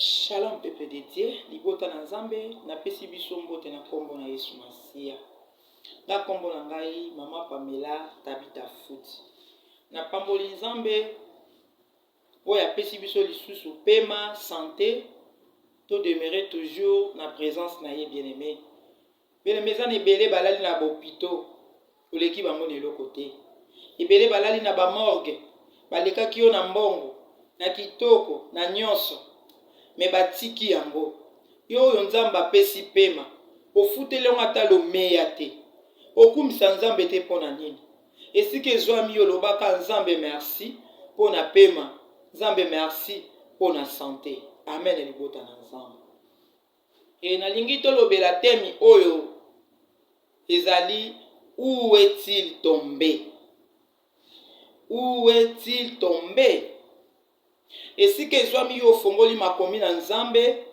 Shalom peuple de Dieu, libota na Nzambe, na pesi biso mbote na kombo na Yesu Masia. Na kombo na ngai Mama Pamela Tabita Foot. Na pamboli Nzambe, oya pesi biso lisusu pema, santé, to demeurer toujours na présence na ye bien-aimé. Bien-aimé zane ebele balali na bopito, oleki bango nelo kote. Ebele balali na ba morgue, balekaki yo na mbongo, na kitoko, na nyonso. Me batiki yango yo oyo Nzambe apesi pema ofutele ngata lo meya te okumisa Nzambe te pona nini esika ezwami yo lobaka Nzambe merci pona pema, Nzambe merci pona santé. Amen libota na Nzambe. E nalingi tolobela temi oyo ezali où est-il tombé? Où est-il tombé? Esika ezwami yo fongoli makomi na Nzambe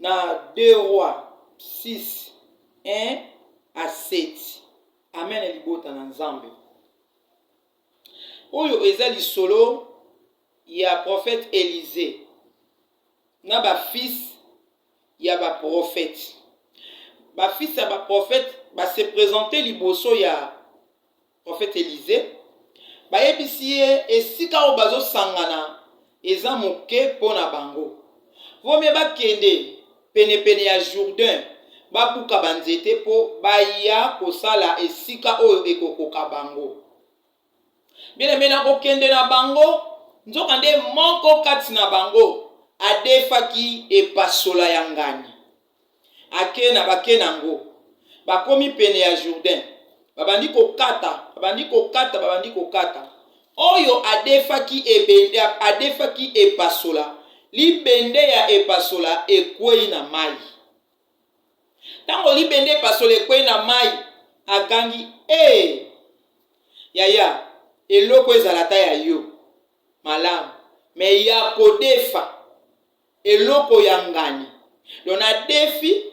na 2 Rois 6, 1 à 7. Amen libota na Nzambe. Oyo eza lisolo ya prophète Élisée na ba fils ya ba prophète. Ba fils ya ba prophète ba se présenter liboso ya prophète Élisée. Ba yebisi ye esika o bazo sangana eza moke pona bango. Vome bakende pene ya Jourdain babuka banzete po baya kosala esika oyo ekokoka bango. Bien-aimé na kokende na bango nzoka nde moko kati na bango adefaki epasola ya ngani. Ake na bake nango bakomi pene ya Jourdain babandi kokata oyo adefaki ebende adefaki epasola libende ya epasola ekwei na mai. Tango libende epasola ekwei na mai akangi yaya eloko ezalata ya yo malamu me ya kodefa eloko ya ngani dona defi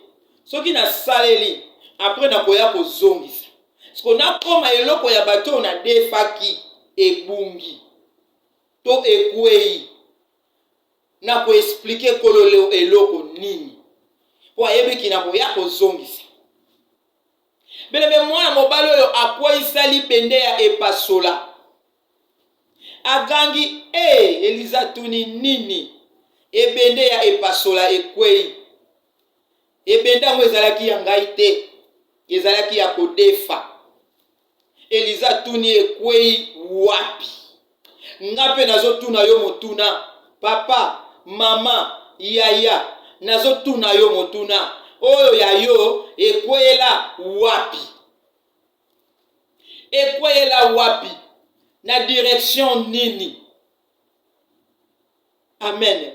soki na saleli après na koya kozongisa siko na koma eloko ya bato na defaki ebungi to ekwei na ko expliquer kololo eloko nini po ayebiki na koya kozongisa. Belebe mwana mobali oyo akwei libende ya epasola agangi Eliza tuni nini ebende ya epasola ekwei ebende yango ezalaki ya ngai te ezalaki ya kodefa. Eliza tuni ekwei wapi? Ngape nazotuna yo motuna papa mama yaya nazotuna yo motuna oyo ya yo ekwela wapi? Ekwela wapi? Na direction nini? Amen.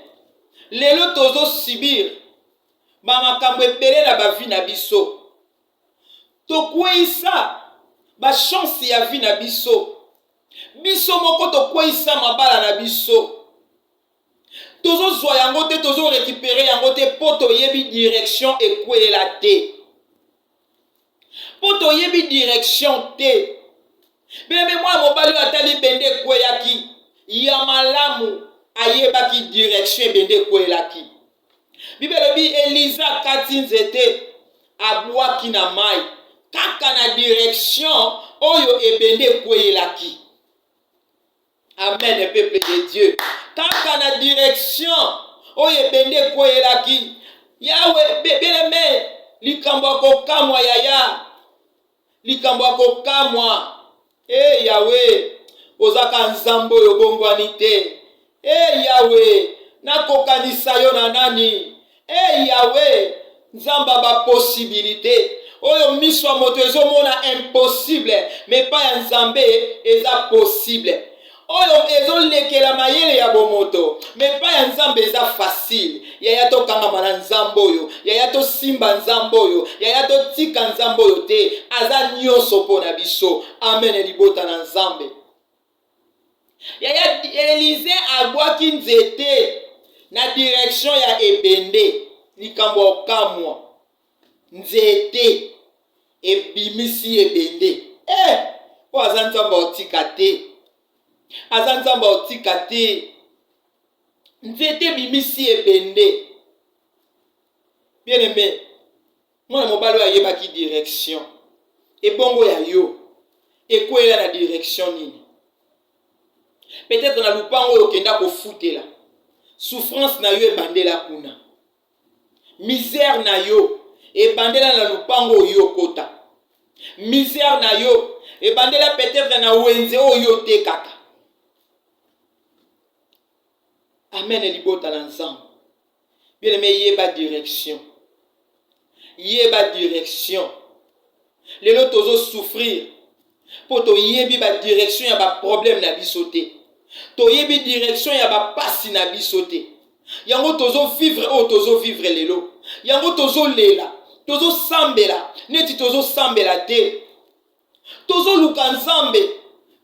Lelo tozo sibir makambo ebele na bavi na biso tokweisa ba chance ya vi na biso moko tokweisa mabala na biso tozo zwa yango te tozo récupérer yango te po toyebi direction ekwela te po toyebi direction te. Bebe mwa mobali atali bende ekweyaki ya malamu ayebaki direction bende ekwelaki. Bibele bi Eliza kati nzete abwaki na mai kaka na direction oyo ebende ekwelaki. Amen peuple de Dieu. Kaka na direction oyo ebende ekwelaki. Yawe bebele likambo akokamwa yaya. Likambo akokamwa. Yawe ozaka Nzambe oyo bongwani te. Yawe nakokanisa yo na nani? Yawe Nzamba ba possibilité oyo miswa moto ezomona impossible mais pas ya Nzambe eza possible. Oyo ezolekela mayele ya bomoto mais pas ya Nzambe eza facile. Yaya tokanga na Nzambe oyo, yaya to simba Nzambe oyo, yaya to tika Nzambe oyo te aza nyonso pona biso. Amen libota na Nzambe. Yaya Elize abwaki nzete na direction ya ebende likambo okamwa nzete ebimisi ebende po aza Nzambe otika te. Aza Nzambe otika te. nzete bimisi ebende. Bien aimé, moi mobali ayebaki direction. Et bongo ya yo. Et quoi la direction nini? Peut-être na lupango yo kenda ko futela. Souffrance na yo ebandela kuna. Misère na yo ebandela na lupango yo kota. Misère na yo ebandela peut-être na wenze oyo te kaka. Amen elibota na nzambe. Bien aimé, yeba direction. Yeba direction. Lelo tozo souffrir. Po to yebi ba direction ya ba problème na biso te. To yebi direction ya ba pasi na biso te. Yango tozo vivre o tozo vivre lelo. Yango tozo lela. Tozo sambela. Neti tozo sambela te. Tozo luka nzambe.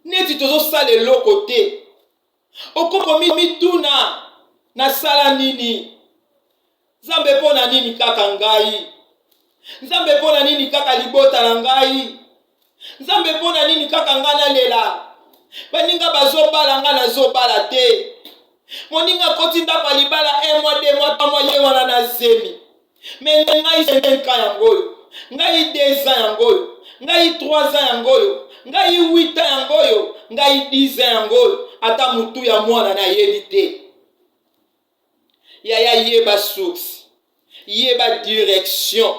Neti tozo sale loko te. Okoko mituna na sala nini? Nzambe pona nini kaka ngai? Nzambe pona nini kaka libota na ngai? Nzambe pona nini kaka ngana lela? Baninga bazobala ngana zobala te. Moninga koti ndapa libala 1 mois 2 mois 3 mois ye wana na zemi. Mais ngai 5 ans yangoyo. Ngai 2 ans yangoyo. Ngai 3 ans yangoyo. Ngai 8 ans yangoyo. Ngai 10 ans yangoyo. Ata mutu ya mwana na yebi te. Yaya yeba source. Yeba direction.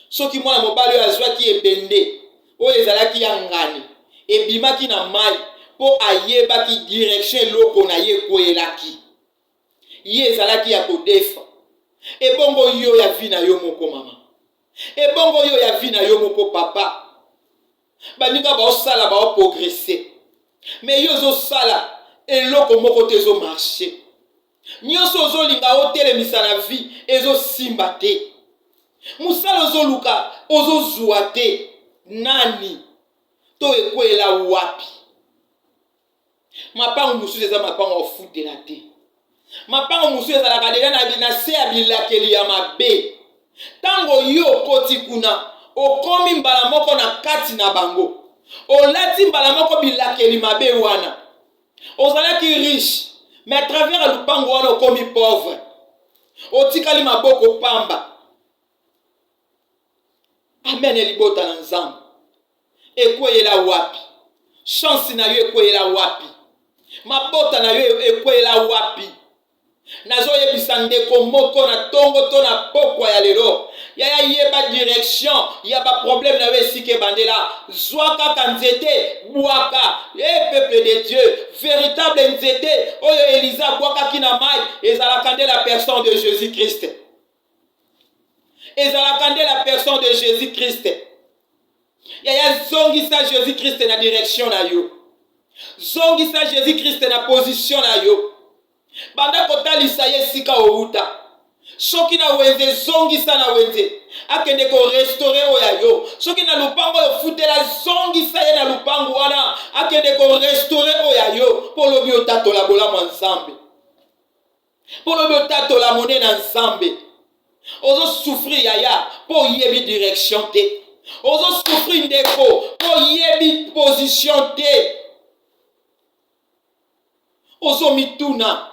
Soki mwana mobali azwaki ebende. O ezalaki ya ngani. Ebimaki na mai. Po ayebaki direction loko na ye koelaki. Ye ezalaki ya kodefa. Ebongo yo ya vi na yo moko mama. Ebongo yo ya vi na yo moko papa. Baninga ba osala ba progresser. Mais yo zo sala eloko moko te zo marcher. Nyonso zo linga otelemisa na vie ezo simba te. Musala ozo luka ozo zuwa te. Nani to ekwela wapi? Mapango mususu eza mapango ofutela te. Mapango mususu ezalaka deja na se ya bilakeli ya mabe. Tango yo koti kuna okomi mbala moko na kati na bango. Olati mbala moko bilakeli mabe wana. Ozalaki riche, mais à travers lupango wana okomi pauvre. Otikali maboko pamba. Amen elibota na nzambe. Ekwela wapi? Chance na yo ekwela wapi? Mabota na yo ekwela wapi? Nazo yebisa ndeko moko na tongo to na pokwa ya lelo. Yaya yeba direction, yaba problème na yo esike bandela. Zwa kaka nzete bwaka. Peuple de Dieu, véritable nzete oyo Elisa bwaka kina mai ezalaka nde la personne de Jésus-Christ. Ezalaka nde la personne de Jésus-Christ. Yaya zongisa Jésus-Christ na direction na yo. Zongisa Jésus-Christ na position na yo. Banda kotalisa ye sika outa. Soki na wenze zongisa na wenze. Akende ko restaurer oya yo. Soki na lupango yo futela zongisa ye na lupango wana. Akende ko restaurer oya yo. Polo bi otato la bola ensemble. Polo bi otato la monnaie na ensemble. Ozo souffrir yaya po yebi direction te. Ozo souffrir ndeko po yebi position te. Ozo mituna.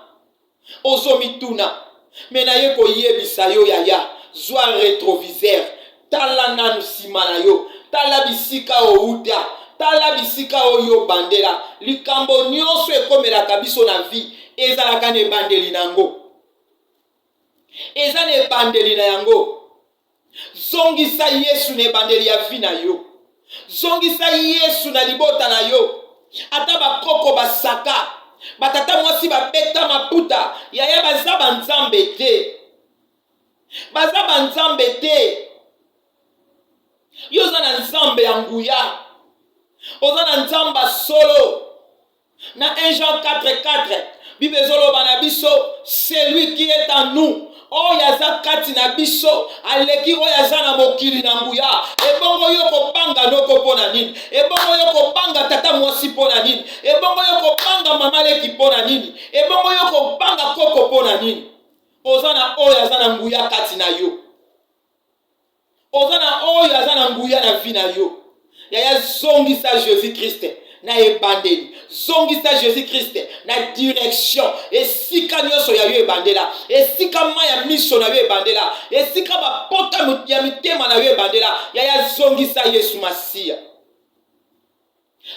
Ozo mituna. Mena ye ko yebisa yo yaya. Zwa rétroviseur. Tala nanu simana yo. Tala bisika outa. Tala bisika oyo bandela. Likambo nyonso ekomela kabiso na vie. Ezalaka ne bandeli nango. Eza ne bandeli na yango. Zongisa Yesu ne bandeli ya vie na yo. Zongisa Yesu na libota na yo. Ata bakoko basaka. Batata mwasi babeta maputa. Yaya baza banzambe te. Baza banzambe te. Yo za na nzambe ya nguya. Oza na nzamba solo. Na 1 Jean 4:4. Bible zoloba na biso. Celui qui est en nous. Oyo aza kati na biso aleki oyo aza na mokili na nguya. Ebongo yo kobanga noko pona nini? Ebongo yo kobanga tata mwasi pona nini? Ebongo yo kobanga mama leki pona nini? Ebongo yo kobanga koko pona nini? Ozana oyo aza na nguya kati na yo. Ozana oyo aza na nguya na vi na yo. Yaya zongisa Jésus Christ na ebandeli. zongisa Jésus-Christ na direction esika nyonso ya yo ebandela, esika maya miso na yo ebandela, esika bapota ya mitema na yo ebandela, ya zongisa Yesu Masiya.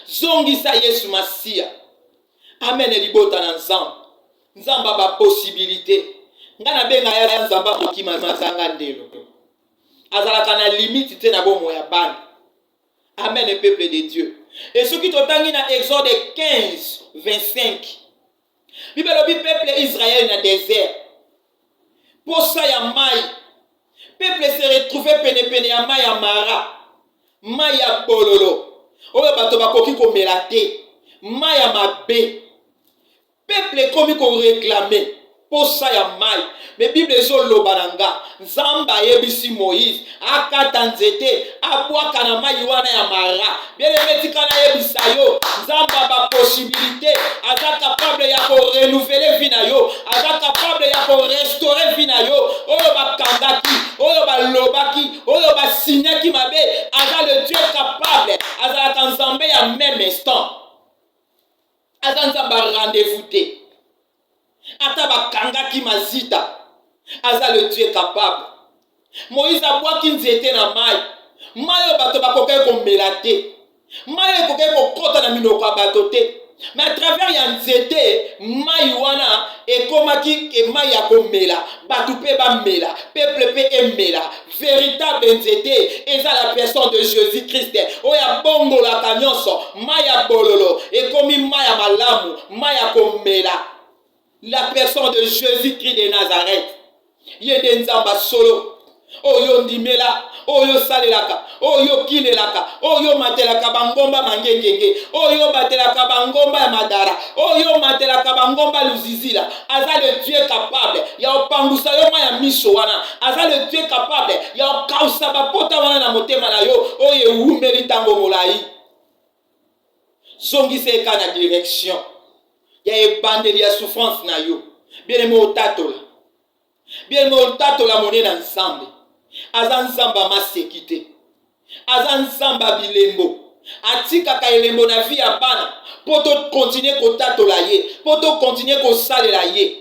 Zongisa Yesu Masiya. Amen libota na Nzamba. Nzamba ba possibilité. Ngana benga ya Nzamba mokima mazanga ndelo. Azalaka na limite te na bomo ya bana. Amen le peuple de Dieu. Et ce qui totangi na Exode 15, 25. Bible lobi peuple Israël na désert. Posa ya mai. Peuple se retrouvé pene ya mai ya Mara. Mai ya bololo. Oyo bato bakoki komela te. Mai ya mabe. Peuple komi ko réclamer posa ya mai. Mais Bible ezo lobananga. Nzamba yebisi Moïse. Akata nzete. Abwaka na mai wana ya Mara. Bien aimé tikana yebisa yo. Nzamba ba possibilité. Aza capable ya ko renouveler vie na yo. Aza capable ya ko restaurer vie na yo. Oyo ba kangaki. Oyo ba lobaki. Oyo ba signaki mabe. Aza le Dieu capable. Aza la Nzambe ya même instant. Aza Nzamba rendez-vous te. Ata bakangaki mazita. Aza le Dieu capable. Moïse abwaki nzete na mai. Mai bato bakoke komela te. Mai koke kokota na minoko ya bato te. Mais à travers ya nzete, mai wana ekomaki ke mai ya komela. Bato pe ba mela. Peuple pe emela. Véritable nzete eza la personne de Jésus-Christ. Oya bongo la kanyonso. Mai ya bololo. Ekomi mai ya malamu. Mai ya komela. La personne de Jésus-Christ de Nazareth. Yede Nzamba solo. Oyo ndimela. Oyo salelaka. Oyo kilelaka. Oyo matelaka bangomba mangengenge. Oyo matelaka bangomba ya madara. Oyo matelaka bangomba luzizila. Aza le Dieu capable. Ya opangusa yo ya miso wana. Aza le Dieu capable. Ya okausa bapota wana na motema na yo. Oyo umbeli tango molai. Zongise eka na direction. Ya ebandeli ya souffrance na yo. Bien aimé otatola. Bien aimé otatola mone na Nzambe. Aza Nzamba masekite. Aza Nzamba bilembo. Atika ka elembo na vie ya bana. Poto continuer kotatola ye. Poto continuer kosalela ye.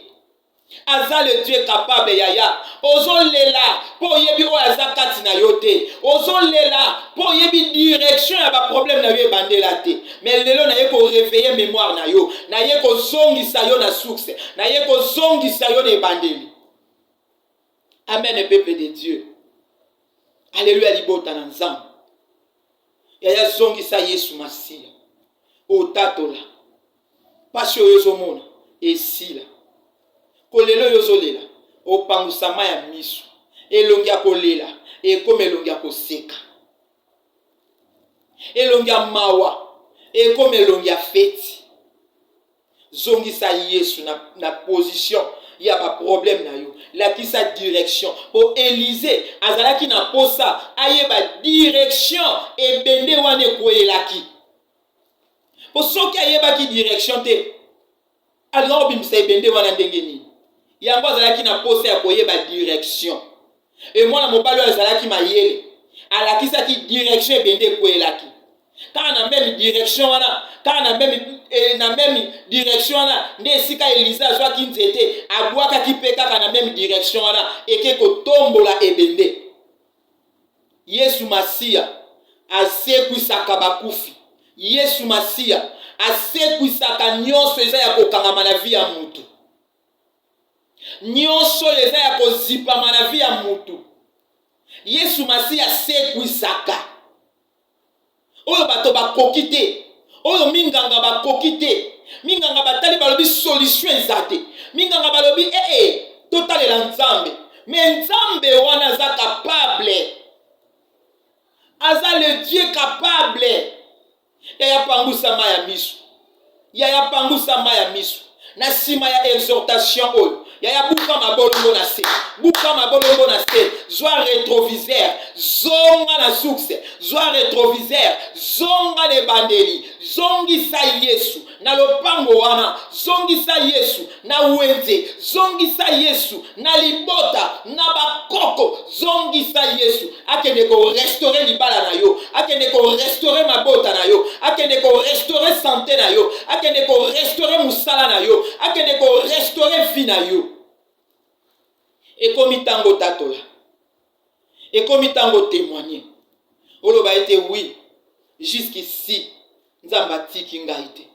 Aza le Dieu capable yaya. Ozo lela. Po yebi o aza kati na yote. Ozo lela. Po yebi direction ya ba problème na yo bandela te. Mais lelo na ye ko réveiller mémoire na yo. Na ye ko zongisa yo na succès. Na ye ko zongisa yo na bandeli. Amen le peuple de Dieu. Alléluia libota na Nzamba. Yaya zongisa Yesu Masiya. Otatola. Pasi oyo zomona. Esila. Kolelo yozolela. Opangusa mai ya miso. Elongi ya kolela. Ekome elongi ya koseka. Elongi ya mawa. Ekome elongi ya feti. Zongisa Yesu na position. Il y a pas problème na yo. La qui sa direction. Pour Élisée, azalaki na posa, aye ba direction et bende wane koye laki. Pour ceux qui aye ba ki direction te, alors bimse bende wana ndenge ni. Yango azalaki na posa ya koye ba direction. Et moi na mobalo azalaki mayele. Alaki sa ki direction et bende koye laki. Quand on a même direction wana, quand on a même direction wana, nde sika Elisa azwa ki nzete, abwaka ki peka kana même direction wana, eke kotombola ebende. Yesu Masiya asekwisaka bakufi. Yesu Masiya asekwisaka nyonso eza ya kokangama na vie ya mutu. Nyonso eza ya kozipama na vie ya mutu. Yesu Masiya asekwisaka. Oyo bato bakoki te. Oyo minganga bakoki te. Minganga batali balobi solution ezate. Minganga balobi totalela Nzambe. Mais Nzambe wana aza capable. Aza le Dieu capable. Ya pangusa maya miso. Ya pangusa maya miso. Na sima ya exhortation oyo. Yaya buka mabolongo na se. Buka mabolongo na se. Zwa rétroviseur. Zonga na succès. Zwa rétroviseur. Zonga ne bandeli. Zongisa Yesu. Na lopango wana. Zongisa Yesu. Na wenze. Zongisa Yesu. Na libota. Na bakoko. Zongisa Yesu. Akende ko restaurer libala na yo. Akende ko restaurer mabota na yo. Akende ko restaurer santé na yo. Akende ko restaurer musala na yo. Akende ko restaurer vie na yo. Ekomi tango tatola. Ekomi tango témoigner. Oloba ete oui. Jusqu'ici. Nzamba tiki ngaite.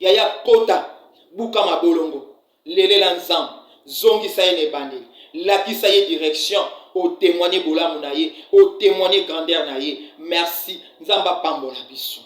Yaya kota. Buka mabolongo. Lelela nzambe. Zongi sa ye ne bandeli. Laki sa ye direction. Au témoigner bola munaye. Au témoigner grandeur na ye. Merci. Nzamba pambola biso.